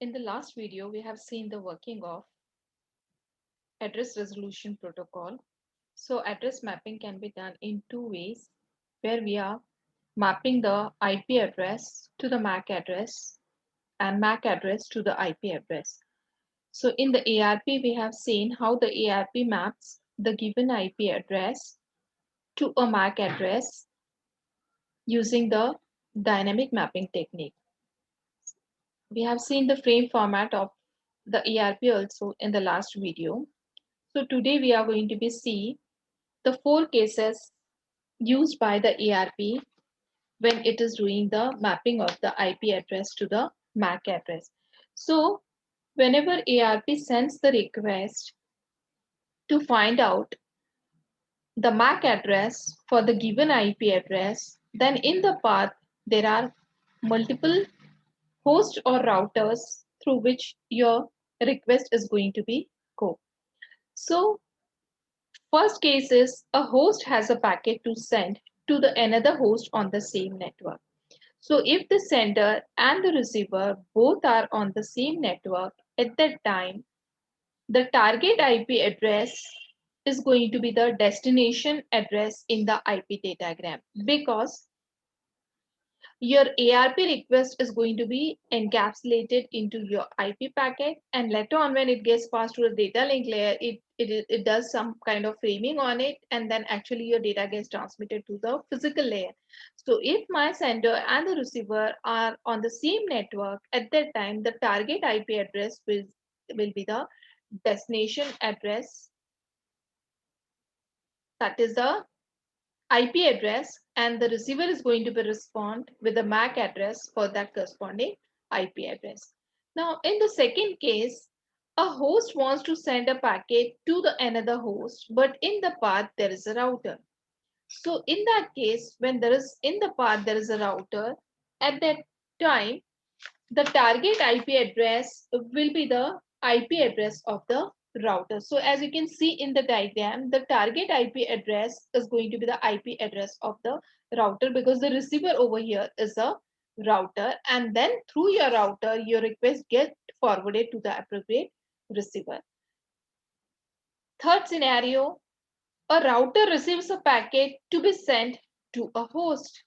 In the last video, we have seen the working of address resolution protocol. So address mapping can be done in two ways, where we are mapping the IP address to the MAC address and MAC address to the IP address. So in the ARP, we have seen how the ARP maps the given IP address to a MAC address using the dynamic mapping technique. We have seen the frame format of the ARP also in the last video. So today we are going to be see the four cases used by the ARP when it is doing the mapping of the IP address to the MAC address. So whenever ARP sends the request to find out the MAC address for the given IP address, then in the path there are multiple hosts or routers through which your request is going to be go. So first case is a host has a packet to send to the another host on the same network. So if the sender and the receiver both are on the same network at that time, the target IP address is going to be the destination address in the IP datagram, because your ARP request is going to be encapsulated into your IP packet, and later on when it gets passed to the data link layer, it does some kind of framing on it, and then actually your data gets transmitted to the physical layer. So if my sender and the receiver are on the same network, at that time the target IP address will be the destination address, that is the IP address, and the receiver is going to be respond with the MAC address for that corresponding IP address. Now, in the second case, a host wants to send a packet to the another host, but in the path there is a router. So in that case, when there is in the path there is a router, at that time the target IP address will be the IP address of the router. So as you can see in the diagram, the target IP address is going to be the IP address of the router, because the receiver over here is a router, and then through your router your request gets forwarded to the appropriate receiver. Third scenario, a router receives a packet to be sent to a host.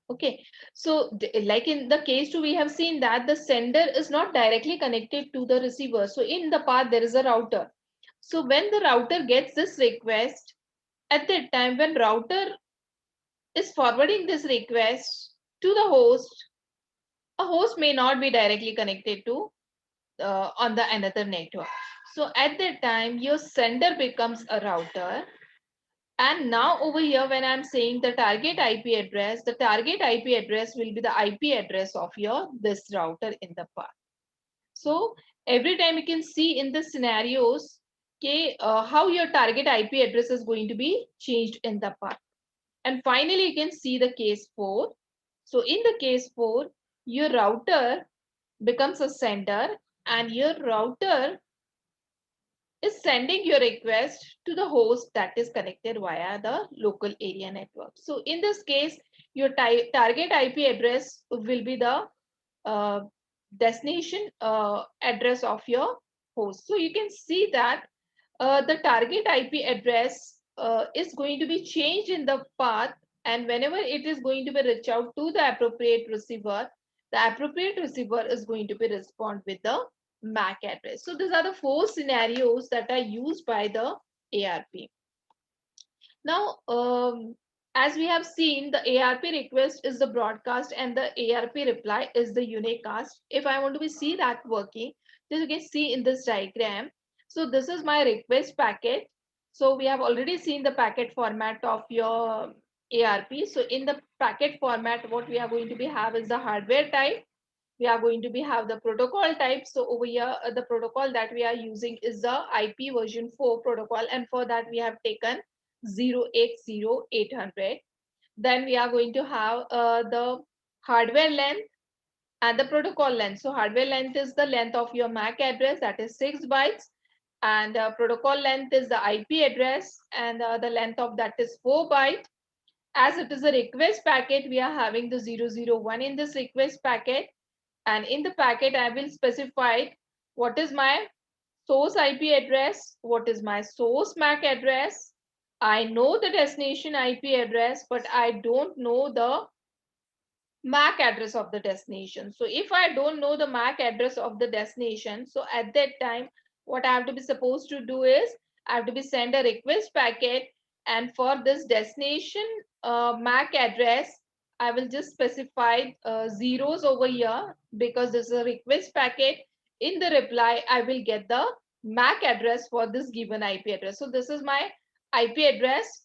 Okay, so like in the case two, we have seen that the sender is not directly connected to the receiver. So in the path, there is a router. So when the router gets this request, at that time, when router is forwarding this request to the host, a host may not be directly connected to on the another network. So at that time, your sender becomes a router. And now over here, when I'm saying the target IP address, the target IP address will be the IP address of your this router in the path. So every time you can see in the scenarios, okay, how your target IP address is going to be changed in the path. And finally, you can see the case 4. So in the case 4, your router becomes a sender, and your router is sending your request to the host that is connected via the local area network. So in this case, your target IP address will be the uh, destination address of your host. So you can see that the target IP address is going to be changed in the path, and whenever it is going to be reach out to the appropriate receiver is going to be respond with the MAC address. So these are the four scenarios that are used by the ARP. Now, as we have seen, the ARP request is the broadcast and the ARP reply is the unicast. If I want to be see that working, then you can see in this diagram. So this is my request packet. So we have already seen the packet format of your ARP. So in the packet format, what we are going to be have is the hardware type. We are going to be have the protocol type. So over here, the protocol that we are using is the IP version 4 protocol, and for that we have taken 080800. Then we are going to have the hardware length and the protocol length. So hardware length is the length of your MAC address, that is 6 bytes, and protocol length is the IP address, and the length of that is 4 byte. As it is a request packet, we are having the 001 in this request packet, And in the packet, I will specify what is my source IP address, what is my source MAC address. I know the destination IP address, but I don't know the MAC address of the destination. So if I don't know the MAC address of the destination, so at that time, what I have to be supposed to do is I have to be send a request packet, and for this destination MAC address, I will just specify zeros over here because this is a request packet. In the reply, I will get the MAC address for this given IP address. So this is my IP address.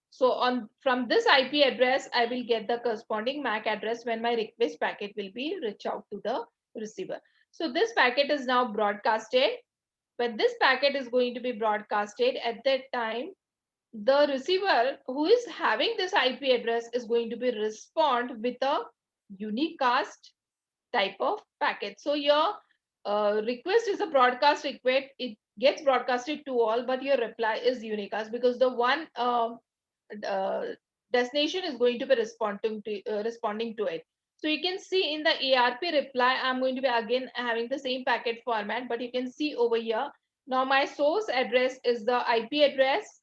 So on from this IP address, I will get the corresponding MAC address when my request packet will be reach out to the receiver. So this packet is now broadcasted. When this packet is going to be broadcasted, at that time, the receiver who is having this IP address is going to be respond with a unicast type of packet. So your request is a broadcast request. It gets broadcasted to all, but your reply is unicast because the one uh, destination is going to be responding to it. So you can see in the ARP reply, I'm going to be again having the same packet format, but you can see over here, now my source address is the IP address.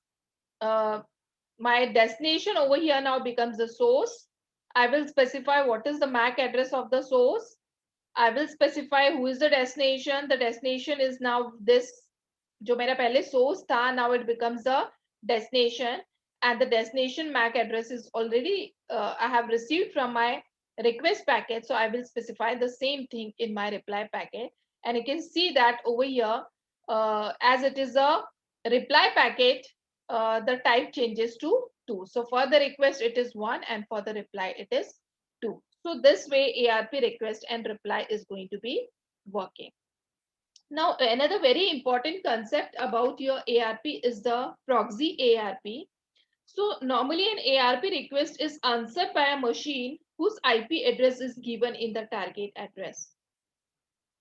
Uh, my destination over here now becomes the source. I will specify what is the MAC address of the source. I will specify who is the destination. The destination is now this, जो मेरा पहले source था, now it becomes the destination, and the destination MAC address is already I have received from my request packet. So I will specify the same thing in my reply packet, and you can see that over here, as it is a reply packet, the type changes to 2. So for the request it is 1, and for the reply it is 2. So this way ARP request and reply is going to be working. Now another very important concept about your ARP is the proxy ARP. So normally an ARP request is answered by a machine whose IP address is given in the target address.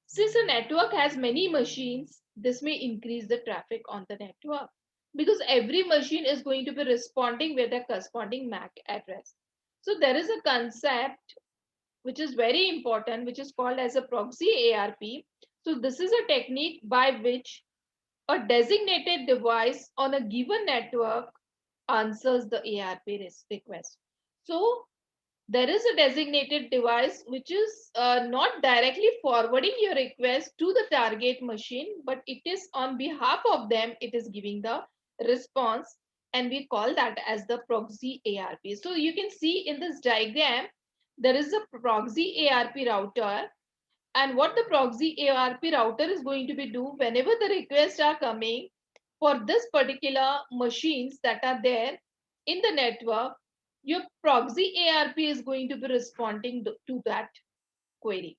Since a network has many machines, this may increase the traffic on the network because every machine is going to be responding with a corresponding MAC address. So there is a concept which is very important, which is called as a proxy ARP. So this is a technique by which a designated device on a given network answers the ARP request. So there is a designated device which is not directly forwarding your request to the target machine, but it is on behalf of them, it is giving the response, and we call that as the proxy ARP. So you can see in this diagram, there is a proxy ARP router, and what the proxy ARP router is going to be do whenever the requests are coming for this particular machines that are there in the network, your proxy ARP is going to be responding to that query.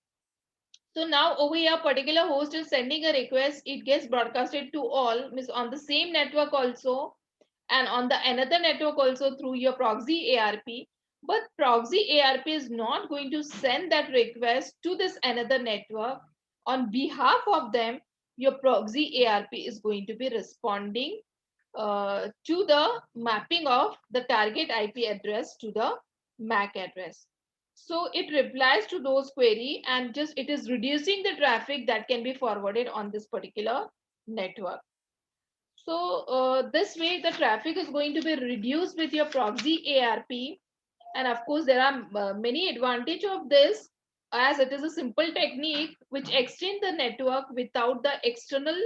So now over here, particular host is sending a request. It gets broadcasted to all, means on the same network also, and on the another network also through your proxy ARP. But proxy ARP is not going to send that request to this another network. On behalf of them, your proxy ARP is going to be responding to the mapping of the target IP address to the MAC address. So it replies to those query, and just it is reducing the traffic that can be forwarded on this particular network. So this way the traffic is going to be reduced with your proxy ARP. And of course, there are many advantage of this, as it is a simple technique which extend the network without the external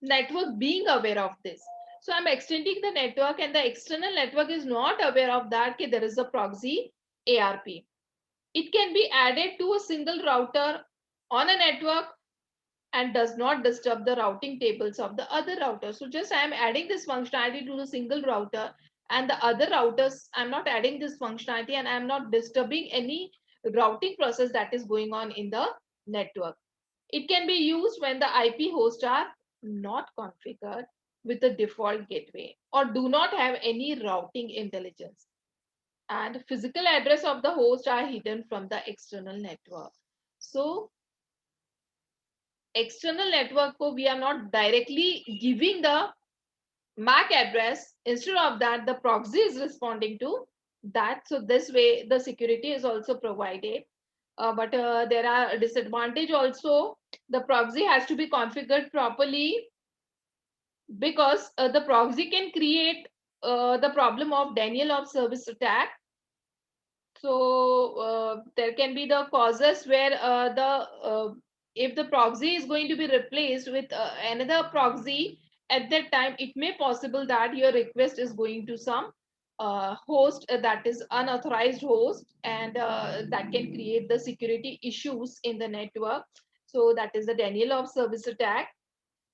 network being aware of this. So I'm extending the network and the external network is not aware of that there is a proxy ARP. It can be added to a single router on a network and does not disturb the routing tables of the other routers. So just I'm adding this functionality to the single router, and the other routers, I'm not adding this functionality, and I'm not disturbing any routing process that is going on in the network. It can be used when the IP hosts are not configured with the default gateway or do not have any routing intelligence, and physical address of the host are hidden from the external network. So external network ko we are not directly giving the MAC address. Instead of that, the proxy is responding to that. So this way the security is also provided. but there are disadvantage also. The proxy has to be configured properly, because the proxy can create the problem of denial of service attack. So there can be the causes where if the proxy is going to be replaced with another proxy, at that time it may possible that your request is going to some host that is unauthorized host, and that can create the security issues in the network. So that is the denial of service attack.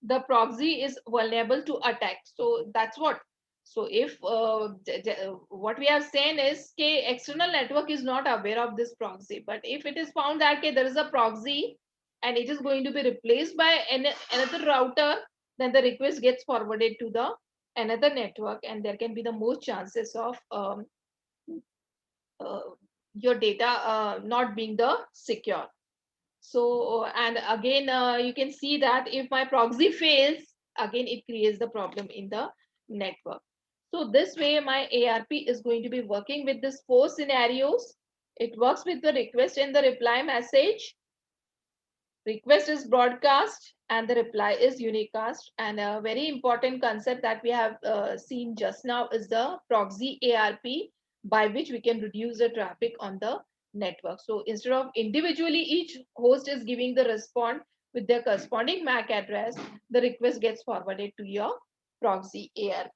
The proxy is vulnerable to attack. So that's what. So if what we have seen is okay, external network is not aware of this proxy, but if it is found that okay, there is a proxy and it is going to be replaced by another router, then the request gets forwarded to the another network, and there can be the most chances of uh, your data not being the secure. So, and again, you can see that if my proxy fails, again, it creates the problem in the network. So this way, my ARP is going to be working with these four scenarios. It works with the request and the reply message. Request is broadcast and the reply is unicast. And a very important concept that we have seen just now is the proxy ARP, by which we can reduce the traffic on the network. So instead of individually each host is giving the response with their corresponding MAC address, the request gets forwarded to your proxy ARP.